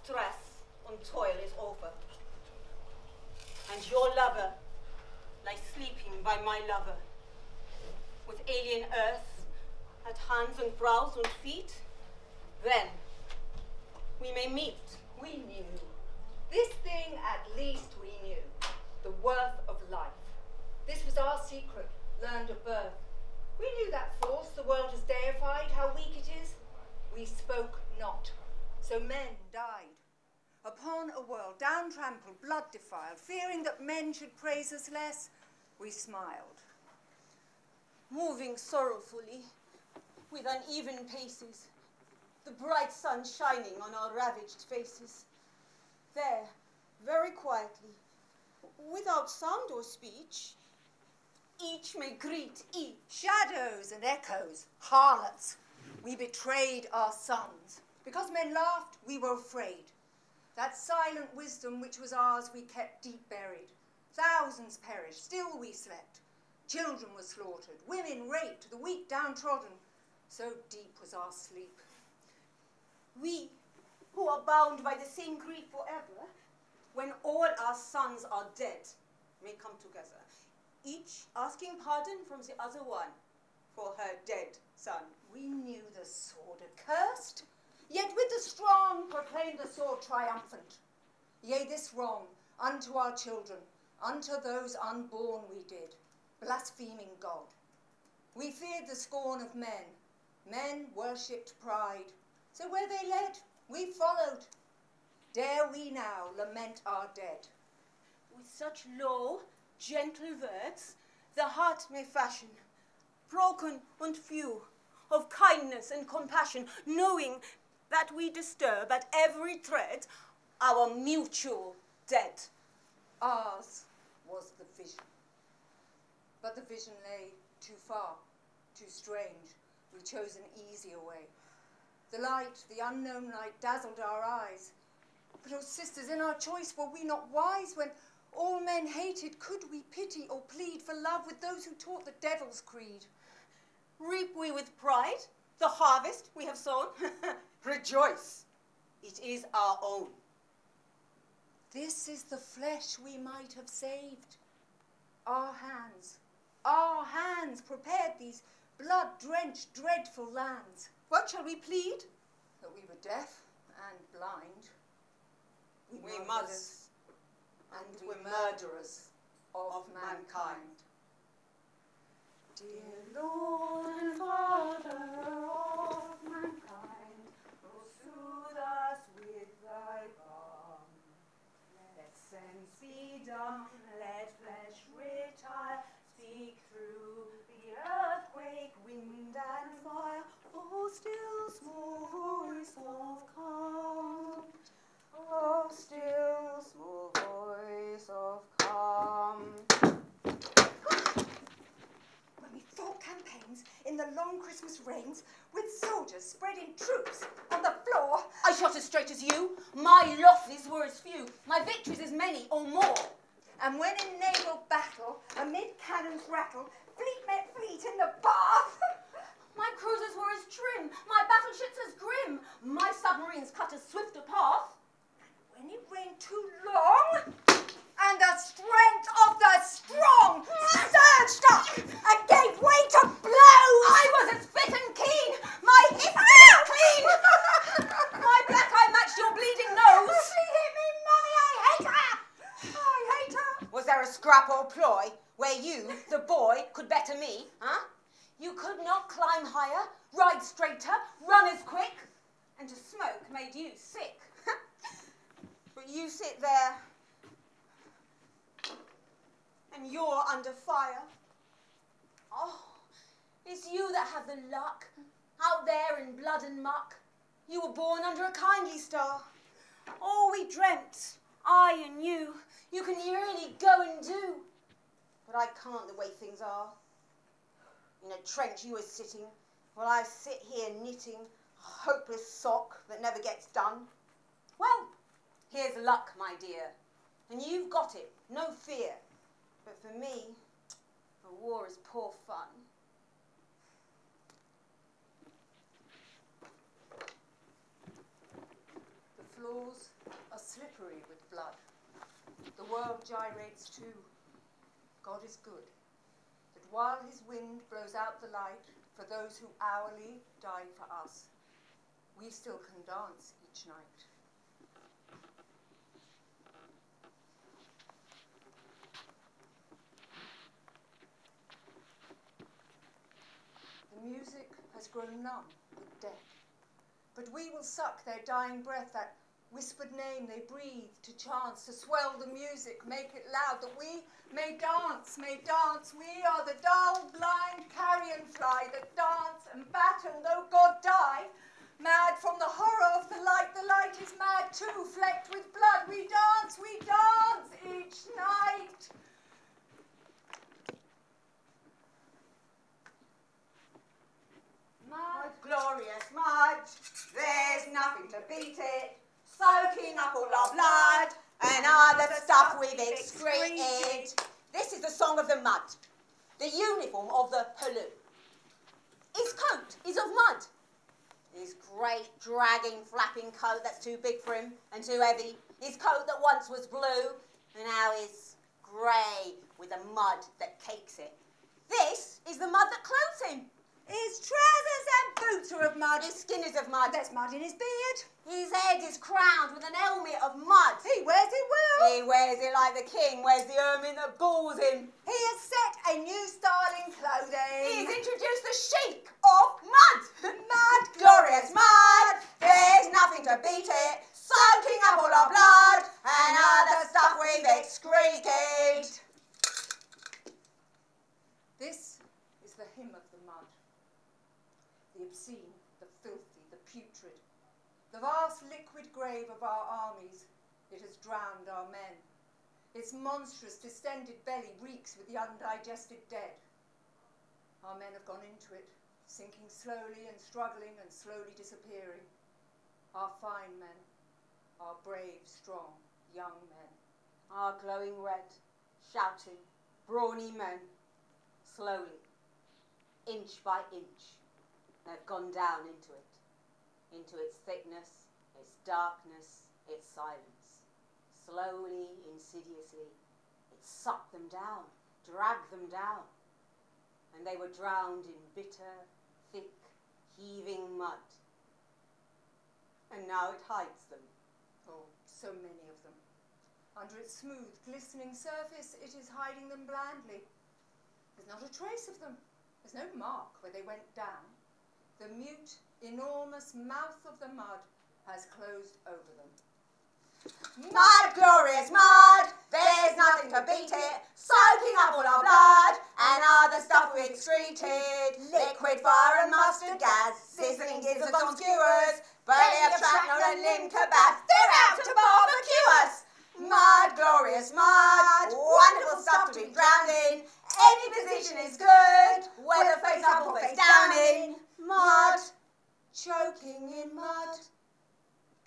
stress and toil is over. And your lover lies sleeping by my lover, with alien earth at hands and brows and feet. Then we may meet. We knew. This thing at least we knew. The worth of life. This was our secret, learned at birth. We knew that force the world has deified, how weak it is. We spoke not, so men died. Upon a world down-trampled, blood-defiled, fearing that men should praise us less, we smiled. Moving sorrowfully, with uneven paces, the bright sun shining on our ravaged faces. There, very quietly, without sound or speech, each may greet each. Shadows and echoes, harlots. We betrayed our sons. Because men laughed, we were afraid. That silent wisdom which was ours we kept deep buried. Thousands perished, still we slept. Children were slaughtered, women raped, the weak downtrodden. So deep was our sleep. We, who are bound by the same grief forever, when all our sons are dead, may come together, each asking pardon from the other one for her dead son. We knew the sword accursed, yet with the strong proclaimed the sword triumphant. Yea, this wrong unto our children, unto those unborn we did, blaspheming God. We feared the scorn of men. Men worshipped pride. So where they led, we followed. Dare we now lament our dead? With such low, gentle words, the heart may fashion, broken and few, of kindness and compassion, knowing that we disturb at every thread our mutual dead. Ours was the vision. But the vision lay too far, too strange. We chose an easier way. The light, the unknown light, dazzled our eyes. But, oh sisters, in our choice were we not wise? When all men hated, could we pity or plead for love with those who taught the devil's creed? Reap we with pride the harvest we have sown? Rejoice, it is our own. This is the flesh we might have saved. Our hands prepared these blood-drenched, dreadful lands. What shall we plead? That we were deaf and blind. We mothers, and we're murderers of mankind. Dear Lord and Father of mankind, oh, soothe us with thy balm. Let sense be dumb, let flesh retire, speak through the earthquake, wind and fire, oh, still small voice of calm. Oh, still small voice of calm. When we fought campaigns in the long Christmas rains with soldiers spreading troops on the floor, I shot as straight as you. My losses were as few, my victories as many or more. And when in naval battle, amid cannons rattle, fleet met fleet in the bath, my cruisers were as trim, my battleships as grim, my submarines cut as swift a path. when it rained too long, and the strength of the strong surged up and gave way to blows. I was as fit and keen, my hip was clean, my black eye matched your bleeding nose. She hit me, Mummy, I hate her. I hate her. Was there a scrap or ploy where you, the boy, could better me, huh? You could not climb higher, ride straighter, run as quick, and to smoke made you sick. But you sit there, and you're under fire. Oh, it's you that have the luck, out there in blood and muck. You were born under a kindly star. Oh, we dreamt, I and you can really go and do. But I can't the way things are. In a trench you were sitting, while I sit here knitting a hopeless sock that never gets done. Well, here's luck, my dear, and you've got it, no fear. But for me, a war is poor fun. The floors slippery with blood. The world gyrates too. God is good, that while his wind blows out the light for those who hourly die for us, we still can dance each night. The music has grown numb with death, but we will suck their dying breath, that whispered name they breathe to chance, to swell the music, make it loud, that we may dance, may dance. We are the dull, blind carrion fly that dance and battle, though God die. Mad from the horror of the light is mad too, flecked with blood. We dance each night. Mud, glorious mud, there's nothing to beat it, soaking up all our blood and other stuff we've excreted. This is the song of the mud, the uniform of the Palu. His coat is of mud. His great, dragging, flapping coat that's too big for him and too heavy. His coat that once was blue and now is grey with the mud that cakes it. This is the mud that clothes him. His trousers and boots are of mud. His skin is of mud. There's mud in his beard. His head is crowned with an helmet of mud. He wears it well. He wears it like the king wears the ermine that galls him. He has set a new style in clothing. He's introduced the chic of mud. Mud, Glorious mud, there's nothing to beat it, soaking up all our blood and other stuff we've excreted. This is the hymn of the mud. The obscene, the filthy, the putrid. The vast liquid grave of our armies, it has drowned our men. Its monstrous distended belly reeks with the undigested dead. Our men have gone into it, sinking slowly and struggling and slowly disappearing. Our fine men, our brave, strong, young men. Our glowing red, shouting, brawny men, slowly, inch by inch, they've gone down into its thickness, its darkness, its silence. Slowly, insidiously, it sucked them down, dragged them down, and they were drowned in bitter, thick, heaving mud. And now it hides them. Oh, so many of them. Under its smooth, glistening surface, it is hiding them blandly. There's not a trace of them. There's no mark where they went down. The mute, enormous mouth of the mud has closed over them. Mud, glorious mud, there's nothing to beat it, soaking up all our blood and other stuff we excreted. Liquid fire and mustard gas, sizzling gizzards on skewers, belly of shrapnel and limb kebabs, they're out to barbecue us. Mud, glorious mud, wonderful stuff to be drowned in. Any position is good, whether face up or face down in. Mud, choking in mud,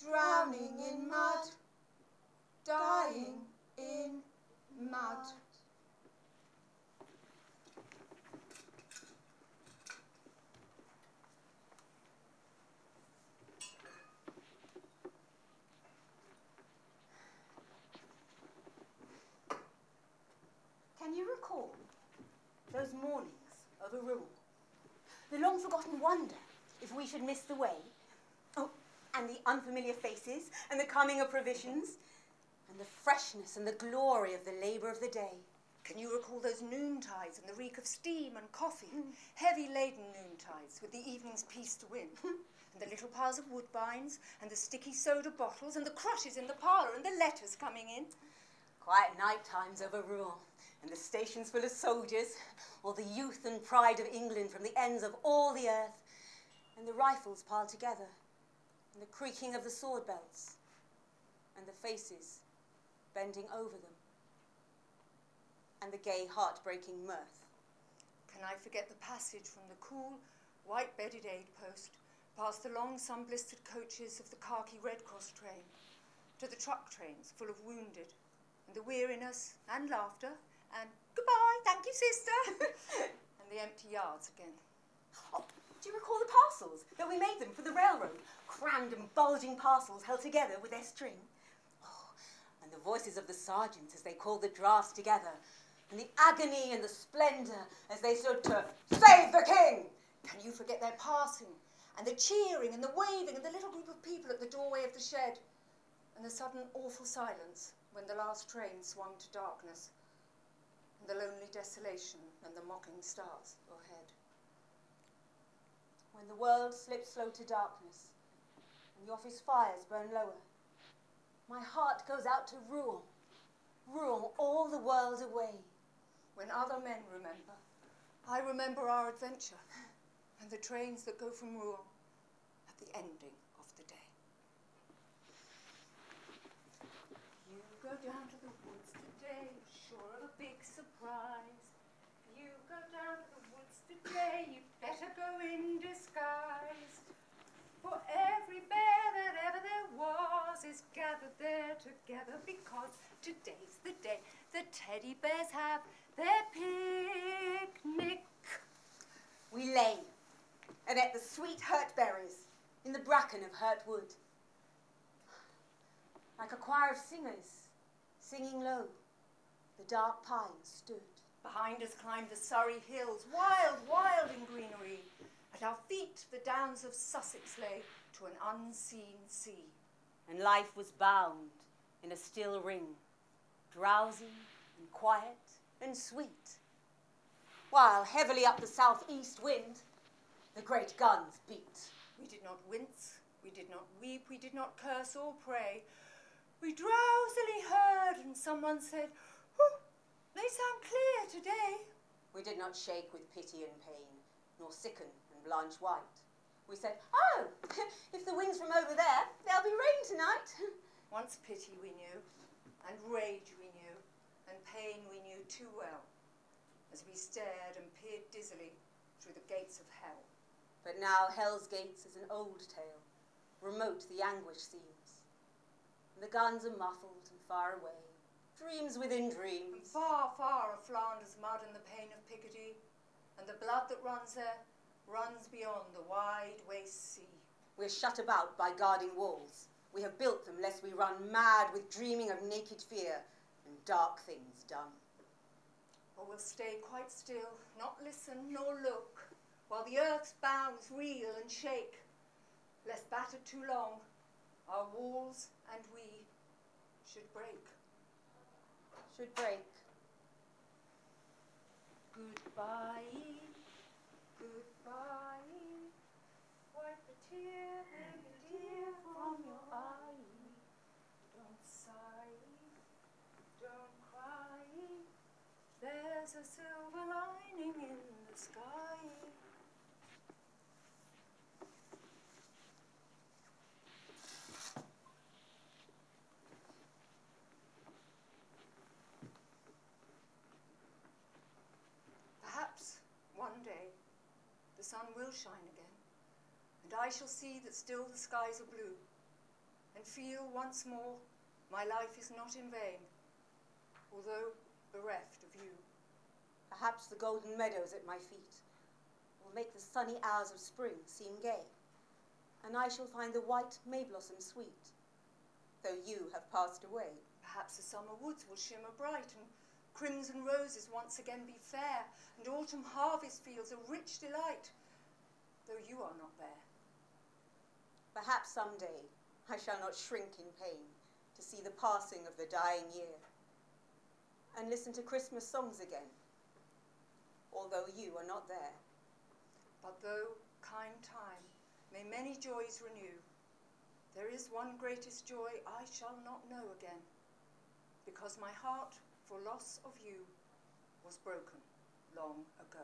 drowning in mud, dying in mud. Can you recall those mornings of a rule? The long-forgotten wonder if we should miss the way? Oh, and the unfamiliar faces, and the coming of provisions, and the freshness and the glory of the labour of the day. Can you recall those noontides and the reek of steam and coffee? Heavy-laden noontides with the evening's peace to win. And the little piles of woodbines, and the sticky soda bottles, and the crushes in the parlour, and the letters coming in. Quiet night times over rule, and the stations full of soldiers, all the youth and pride of England from the ends of all the earth, and the rifles piled together, and the creaking of the sword belts, and the faces bending over them, and the gay, heart-breaking mirth. Can I forget the passage from the cool, white-bedded aid post, past the long, sun-blistered coaches of the khaki Red Cross train, to the truck trains full of wounded, and the weariness and laughter, and goodbye, thank you, sister, and the empty yards again. Oh, do you recall the parcels that we made them for the railroad? Crammed and bulging parcels held together with their string. Oh, and the voices of the sergeants as they called the drafts together, and the agony and the splendour as they stood to save the king. Can you forget their passing, and the cheering and the waving and the little group of people at the doorway of the shed, and the sudden awful silence when the last train swung to darkness, and the lonely desolation and the mocking stars overhead? When the world slips slow to darkness and the office fires burn lower, my heart goes out to Rouen, Rouen, all the world away. When other men remember, I remember our adventure and the trains that go from Rouen at the ending of the day. You go down to the woods today, sure of a big surprise. You go down to the woods today, you'd better go in disguise. For every bear that ever there was is gathered there together, because today's the day the teddy bears have their picnic. We lay and ate the sweet hurt berries in the bracken of hurt wood. Like a choir of singers, singing low, the dark pines stood. Behind us climbed the Surrey hills, wild, wild in greenery. At our feet the downs of Sussex lay to an unseen sea. And life was bound in a still ring, drowsy and quiet and sweet, while heavily up the southeast wind the great guns beat. We did not wince, we did not weep, we did not curse or pray. We drowsily heard, and someone said, "Oh, they sound clear today." We did not shake with pity and pain, nor sicken and blanch white. We said, "Oh, if the wind's from over there, there'll be rain tonight." Once pity we knew, and rage we knew, and pain we knew too well, as we stared and peered dizzily through the gates of hell. But now hell's gates is an old tale, remote the anguish seems, and the guns are muffled and far away, dreams within dreams. And far, far are Flanders mud and the pain of Picardy, and the blood that runs there runs beyond the wide waste sea. We're shut about by guarding walls. We have built them lest we run mad with dreaming of naked fear and dark things done. Or we'll stay quite still, not listen nor look, while the earth's boughs reel and shake, lest battered too long, our walls and we should break. Should break. Goodbye, goodbye, wipe the tear, baby dear, from your eye. Don't sigh, don't cry, there's a silver lining in the sky. Perhaps one day the sun will shine again, and I shall see that still the skies are blue, and feel once more my life is not in vain, although bereft of you. Perhaps the golden meadows at my feet will make the sunny hours of spring seem gay, and I shall find the white may blossom sweet, though you have passed away. Perhaps the summer woods will shimmer bright, and crimson roses once again be fair, and autumn harvest fields a rich delight, though you are not there. Perhaps some day I shall not shrink in pain to see the passing of the dying year, and listen to Christmas songs again, although you are not there. But though kind time may many joys renew, there is one greatest joy I shall not know again, because my heart for loss of you was broken long ago.